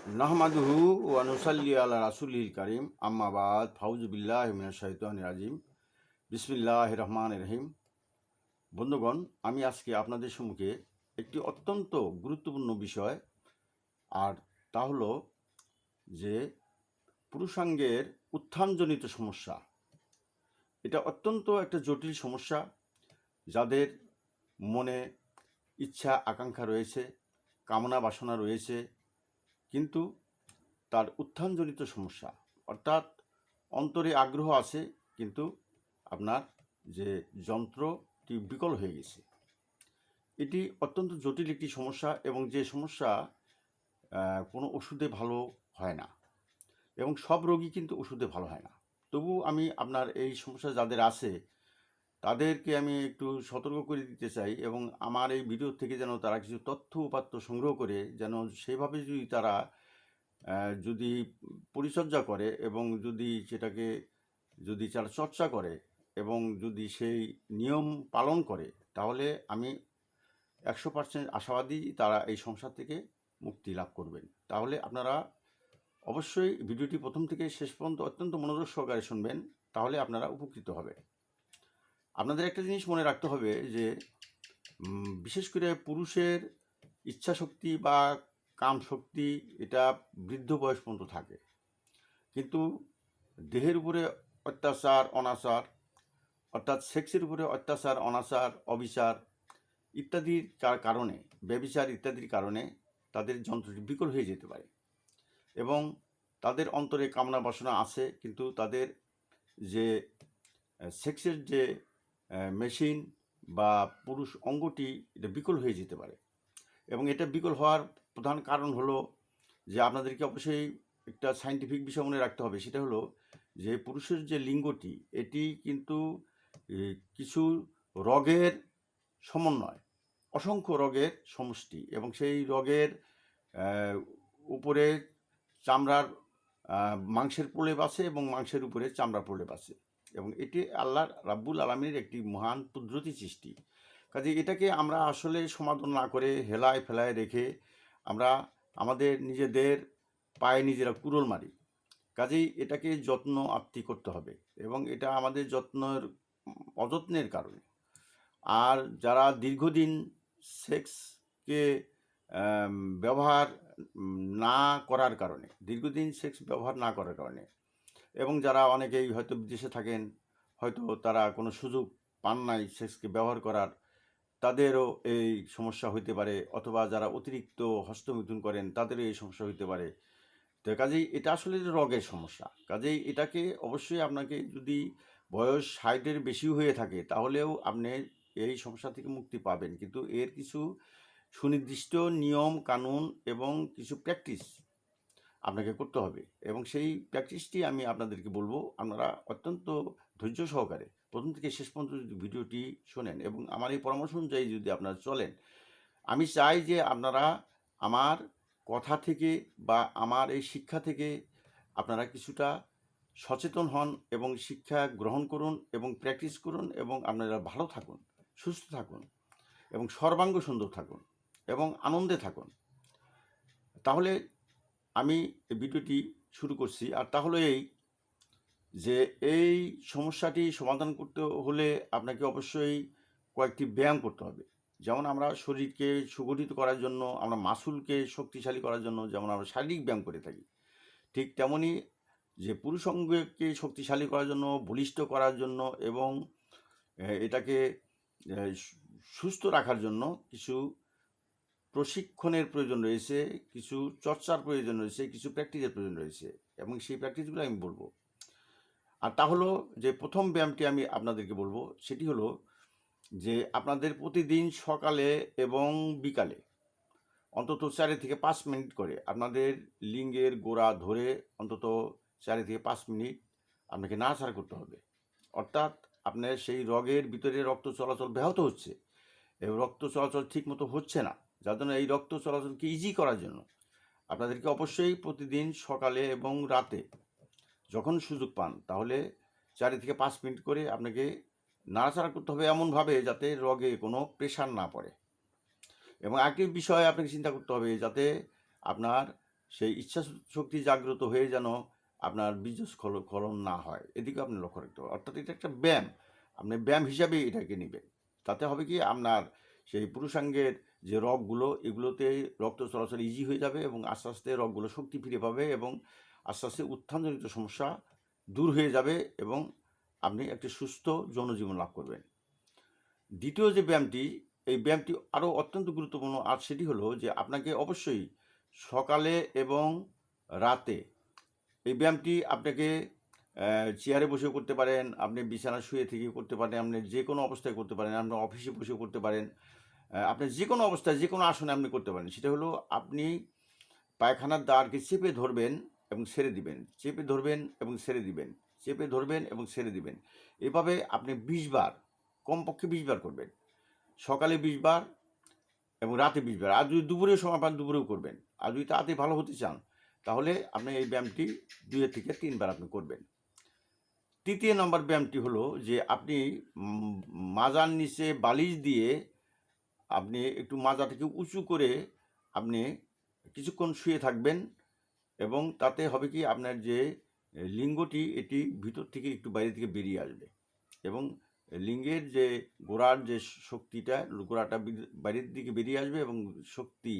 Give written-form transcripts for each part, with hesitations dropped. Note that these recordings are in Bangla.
নাহমাদুহু ওয়া নুসাল্লি আলা রাসূলিল কারীম আম্মা বাদ ফাউযু বিল্লাহি মিনাশ শাইতানির রাজিম বিসমিল্লাহির রহমানির রহিম। বন্ধুগণ, আমি আজকে আপনাদের সম্মুখে একটি অত্যন্ত গুরুত্বপূর্ণ বিষয়, আর তা হলো যে পুরুষাঙ্গের উত্থানজনিত সমস্যা। এটা অত্যন্ত একটা জটিল সমস্যা। যাদের মনে ইচ্ছা আকাঙ্ক্ষা রয়েছে, কামনা বাসনা রয়েছে, কিন্তু তার উত্থানজনিত সমস্যা, অর্থাৎ অন্তরে আগ্রহ আছে কিন্তু আপনার যে যন্ত্রটি বিকল হয়ে গেছে। এটি অত্যন্ত জটিল একটি সমস্যা, এবং যে সমস্যা কোনো ওষুধে ভালো হয় না, এবং সব রোগী কিন্তু ওষুধে ভালো হয় না। তবু আমি আপনার এই সমস্যা যাদের আছে তাদেরকে আমি একটু সতর্ক করে দিতে চাই, এবং আমার এই ভিডিও থেকে যেন তারা কিছু তথ্য উপাত্ত সংগ্রহ করে যেন সেভাবে যদি তারা যদি পরিচর্যা করে, এবং যদি সেটাকে যদি তারা চর্চা করে, এবং যদি সেই নিয়ম পালন করে, তাহলে আমি 100% আশাবাদী তারা এই সমস্যা থেকে মুক্তি লাভ করবেন। তাহলে আপনারা অবশ্যই ভিডিওটি প্রথম থেকে শেষ পর্যন্ত অত্যন্ত মনোযোগ সহকারে শুনবেন, তাহলে আপনারা উপকৃত হবে। আপনাদের একটা জিনিস মনে রাখতে হবে যে বিশেষ করে পুরুষের ইচ্ছা শক্তি বা কাম শক্তি এটা বৃদ্ধ বয়স পর্যন্ত থাকে, কিন্তু দেহের উপরে অত্যাচার অনাচার, অর্থাৎ সেক্সের উপরে অত্যাচার অনাচার অবিচার ইত্যাদির কারণে, ব্যভিচার ইত্যাদির কারণে তাদের যন্ত্রটি বিকল হয়ে যেতে পারে, এবং তাদের অন্তরে কামনা বাসনা আছে, কিন্তু তাদের যে সেক্সের যে মেশিন বা পুরুষ অঙ্গটি এটা বিকল হয়ে যেতে পারে। এবং এটা বিকল হওয়ার প্রধান কারণ হলো যে আপনাদেরকে অবশ্যই একটা সায়েন্টিফিক বিষয় মনে রাখতে হবে, সেটা হলো যে পুরুষের যে লিঙ্গটি এটি কিন্তু কিছু রগের সমন্বয়, অসংখ্য রগের সমষ্টি, এবং সেই রগের উপরে চামড়ার মাংসের প্রলেপ আছে, এবং মাংসের উপরে চামড়ার প্রলেপ আছে, এবং এটি আল্লাহ রাব্বুল আলামিনের একটি মহান কুদরতি সৃষ্টি। কাজে এটাকে আমরা আসলে সমাদর না করে হেলায় ফেলায় রেখে আমরা আমাদের নিজেদের পায়ে নিজেরা কুড়োল মারি। কাজেই এটাকে যত্ন আত্তি করতে হবে, এবং এটা আমাদের যত্নের অযত্নের কারণে। আর যারা দীর্ঘদিন সেক্সকে ব্যবহার না করার কারণে, দীর্ঘদিন সেক্স ব্যবহার না করার কারণে, এবং যারা অনেকেই হয়তো বিদেশে থাকেন, হয়তো তারা কোনো সুযোগ পান নাই সেক্সকে ব্যবহার করার, তাদেরও এই সমস্যা হইতে পারে, অথবা যারা অতিরিক্ত হস্তমিথুন করেন তাদেরও এই সমস্যা হইতে পারে। তো কাজেই এটা আসলে রোগের সমস্যা। কাজেই এটাকে অবশ্যই আপনাকে, যদি বয়স 60-এর বেশি হয়ে থাকে, তাহলেও আপনি এই সমস্যা থেকে মুক্তি পাবেন, কিন্তু এর কিছু সুনির্দিষ্ট নিয়ম কানুন এবং কিছু প্র্যাকটিস আপনাকে করতে হবে, এবং সেই প্র্যাকটিসটি আমি আপনাদেরকে বলবো। আপনারা অত্যন্ত ধৈর্য সহকারে প্রথম থেকে শেষ পর্যন্ত যদি ভিডিওটি শোনেন, এবং আমার এই পরামর্শ অনুযায়ী যদি আপনারা চলেন, আমি চাই যে আপনারা আমার কথা থেকে বা আমার এই শিক্ষা থেকে আপনারা কিছুটা সচেতন হন, এবং শিক্ষা গ্রহণ করুন, এবং প্র্যাকটিস করুন, এবং আপনারা ভালো থাকুন, সুস্থ থাকুন, এবং সর্বাঙ্গ সুন্দর থাকুন, এবং আনন্দে থাকুন। তাহলে আমি এই ভিডিওটি শুরু করছি, আর তাহলে এই যে এই সমস্যাটি সমাধান করতে হলে আপনাকে অবশ্যই কয়েকটি ব্যায়াম করতে হবে। যেমন আমরা শরীরকে সুগঠিত করার জন্য, আমরা মাসুলকে শক্তিশালী করার জন্য যেমন আমরা শারীরিক ব্যায়াম করে থাকি, ঠিক তেমনই যে পুরুষাঙ্গকে শক্তিশালী করার জন্য, বলিষ্ঠ করার জন্য, এবং এটাকে সুস্থ রাখার জন্য কিছু প্রশিক্ষণের প্রয়োজন রয়েছে, কিছু চর্চার প্রয়োজন রয়েছে, কিছু প্র্যাকটিসের প্রয়োজন রয়েছে, এবং সেই প্র্যাকটিসগুলো আমি বলবো। আর তা হলো যে প্রথম ব্যায়ামটি আমি আপনাদেরকে বলবো, সেটি হলো যে আপনাদের প্রতিদিন সকালে এবং বিকালে অন্তত 4 থেকে 5 মিনিট করে আপনাদের লিঙ্গের গোড়া ধরে অন্তত 4 থেকে 5 মিনিট আপনাকে নাড়াচাড়া করতে হবে। অর্থাৎ আপনার সেই রগের ভিতরে রক্ত চলাচল ব্যাহত হচ্ছে, এবং রক্ত চলাচল ঠিকমতো হচ্ছে না, যার জন্য এই রক্ত চলাচলকে ইজি করার জন্য আপনাদেরকে অবশ্যই প্রতিদিন সকালে এবং রাতে যখন সুযোগ পান, তাহলে 4 থেকে 5 মিনিট করে আপনাকে নাড়াচাড়া করতে হবে, এমনভাবে যাতে রগে কোনো প্রেশার না পড়ে। এবং আরেকটি বিষয় আপনাকে চিন্তা করতে হবে, যাতে আপনার সেই ইচ্ছা শক্তি জাগ্রত হয়ে যেন আপনার বীর্যস্খলন না হয়, এদিকে আপনি লক্ষ্য রাখতে হবে। অর্থাৎ এটা একটা ব্যায়াম, আপনি ব্যায়াম হিসাবে এটাকে নেবেন। তাতে হবে কি, আপনার সেই পুরুষাঙ্গের যে রগগুলো, এগুলোতে রক্ত চলাচল ইজি হয়ে যাবে এবং আস্তে আস্তে রগগুলো শক্তি ফিরে পাবে এবং আস্তে আস্তে উত্থানজনিত সমস্যা দূর হয়ে যাবে এবং আপনি একটি সুস্থ যৌনজীবন লাভ করবেন। দ্বিতীয় যে ব্যায়ামটি, এই ব্যায়ামটি আরও অত্যন্ত গুরুত্বপূর্ণ, আর সেটি হলো যে আপনাকে অবশ্যই সকালে এবং রাতে এই ব্যায়ামটি আপনাকে চেয়ারে বসেও করতে পারেন, আপনি বিছানা শুয়ে থেকে করতে পারেন, আপনি যে কোনো অবস্থায় করতে পারেন, আপনি অফিসে বসেও করতে পারেন, আপনি যে কোনো অবস্থায় যে কোনো আসনে আপনি করতে পারেন। সেটা হলো আপনি পায়খানার দ্বারকে চেপে ধরবেন এবং ছেড়ে দিবেন, চেপে ধরবেন এবং ছেড়ে দিবেন, চেপে ধরবেন এবং ছেড়ে দিবেন। এভাবে আপনি 20 বার, কমপক্ষে 20 বার করবেন। সকালে 20 বার এবং রাতে 20 বার। আর যদি দুপুরেও সময় পান দুপুরেও করবেন। আর যদি তাড়াতাড়ি ভালো হতে চান তাহলে আপনি এই ব্যায়ামটি 2 থেকে 3 বার আপনি করবেন। তৃতীয় নম্বর ব্যায়ামটি হলো যে আপনি মাজার নিচে বালিশ দিয়ে আপনি একটু মাজাটাকে উঁচু করে আপনি কিছুক্ষণ শুয়ে থাকবেন এবং তাতে হবে কি, আপনার যে লিঙ্গটি এটি ভিতর থেকে একটু বাইরে থেকে বেরিয়ে আসবে এবং লিঙ্গের যে গোড়ার যে শক্তিটা, গোড়াটা বাইরের দিকে বেরিয়ে আসবে এবং শক্তি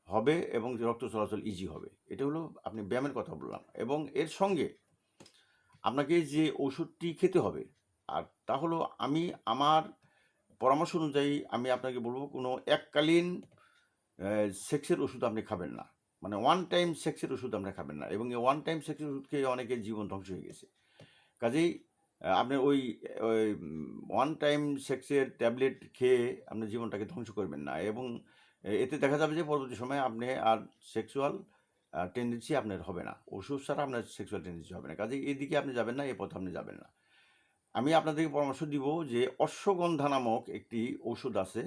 হবে এবং রক্ত চলাচল ইজি হবে। এটা হলো আপনি ব্যায়ামের কথা বললাম। এবং এর সঙ্গে আপনাকে যে ওষুধটি খেতে হবে, আর তা হলো, আমি আমার পরামর্শ অনুযায়ী আমি আপনাকে বলবো, কোনো এককালীন সেক্সের ওষুধ আপনি খাবেন না, মানে ওয়ান টাইম সেক্সের ওষুধ আপনি খাবেন না। এবং এই ওয়ান টাইম সেক্সের ওষুধ খেয়ে অনেকের জীবন ধ্বংস হয়ে গেছে। কাজেই আপনি ওই ওয়ান টাইম সেক্সের ট্যাবলেট খেয়ে আপনার জীবনটাকে ধ্বংস করবেন না এবং এতে দেখা যাবে যে পরবর্তী সময়ে আপনি আর সেক্সুয়াল টেন্ডেন্সি আপনার হবে না, ওষুধ ছাড়া আপনার সেক্সুয়াল টেন্ডেন্সি হবে না। কাজেই এদিকে আপনি যাবেন না, এ পথে আপনি যাবেন না। আমি আপনাদেরকে পরামর্শ দিব যে অশ্বগন্ধা নামক একটি ওষুধ আছে,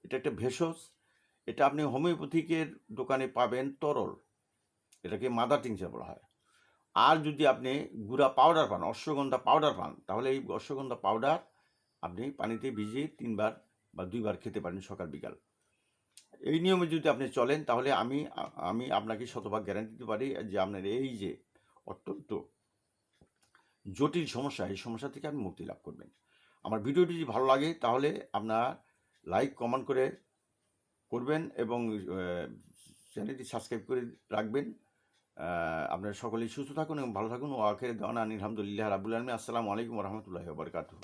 এটা একটা ভেষজ, এটা আপনি হোমিওপ্যাথিকের দোকানে পাবেন তরল, এটাকে মাদার টিংচার বলা হয়। আর যদি আপনি গুঁড়া পাউডার পান, অশ্বগন্ধা পাউডার পান, তাহলে এই অশ্বগন্ধা পাউডার আপনি পানিতে ভিজিয়ে 3 বার বা 2 বার খেতে পারেন সকাল বিকাল। এই নিয়মে যদি আপনি চলেন তাহলে আমি আপনাকে শতভাগ গ্যারান্টি দিতে পারি যে আপনার এই যে অত্যন্ত জটিল সমস্যা, এই সমস্যা থেকে আপনি মুক্তি লাভ করবেন। আমার ভিডিওটি যদি ভালো লাগে তাহলে আপনার লাইক কমেন্ট করবেন এবং চ্যানেলটি সাবস্ক্রাইব করে রাখবেন। আপনারা সকলেই সুস্থ থাকুন এবং ভালো থাকুন। ও আখির দাওয়ানা আলহামদুলিল্লাহ রাব্বুল আলামিন। আসসালামু আলাইকুম ওয়া রাহমাতুল্লাহি ওয়া বারাকাতুহু।